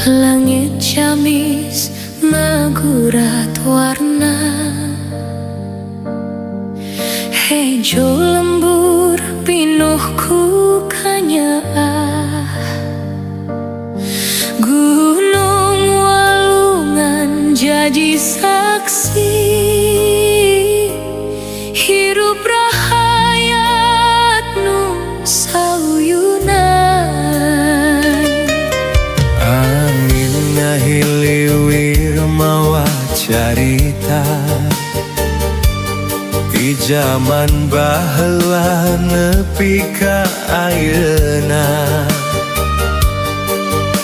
Langit Ciamis magurat warna, hejo lembur pinuhku kanyaan. Gunung Walungan jadi saksi, hirup rahayat nu sauyunan. Angin ngahiliwir mawa carita di zaman baheula nepi ka ayeuna.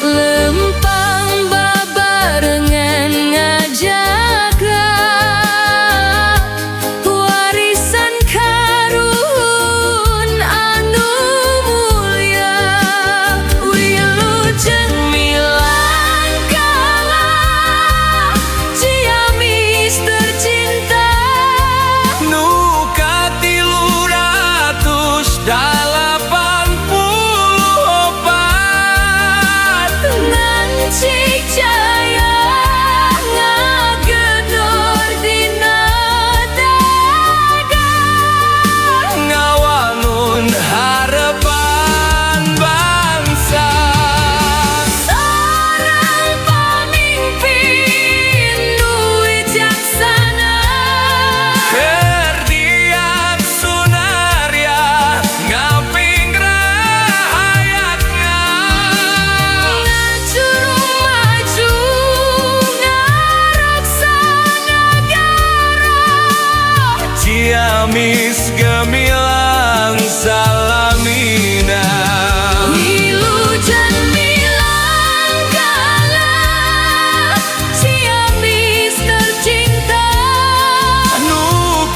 Lempang babarengan ngajaga warisan karun anu mulia. Wilujeng milangkala Ciamis tercinta, Nu ka 384 Cik Jaya ngagedor dina dada, ngawangun harapan bangsa. seorang pemimpin nu wijaksana, Ferdian Sunaria ngaping rahayatna. ngajuru maju ngaraksa negara. Ciamis gemilang salamina. Wilujeng milangkala Ciamis tercinta, Nu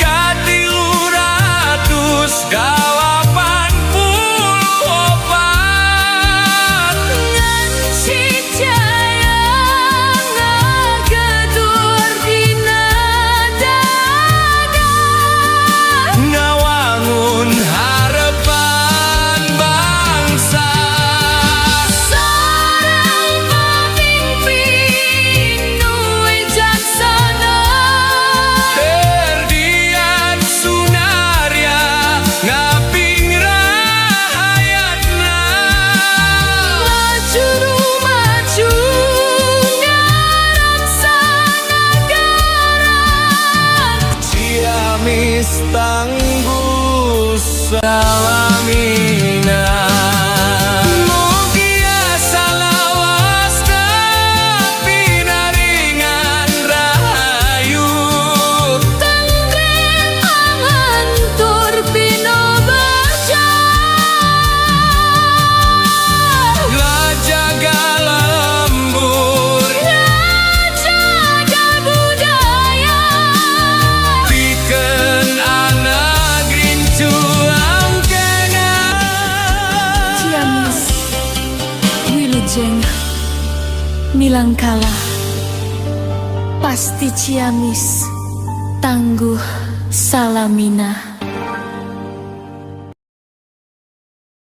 ka 384 ngan Cik Jaya ngagedor dina dada, ngawangun harapan bangsa. seorang pemimpin nu wijaksana, Ferdian Sunaria ngaping rahayatna. ngajuru maju ngaraksa negara. Ciamis tangguh salamina. Mugia salawasna pinaringan rahayu. Tentrem angantur pinobaja, Lajaga lembur ngajaga budaya. pikeun anak rincu angkengan. Ciamis, Wilujeng milangkala, pasti Ciamis tangguh salamina.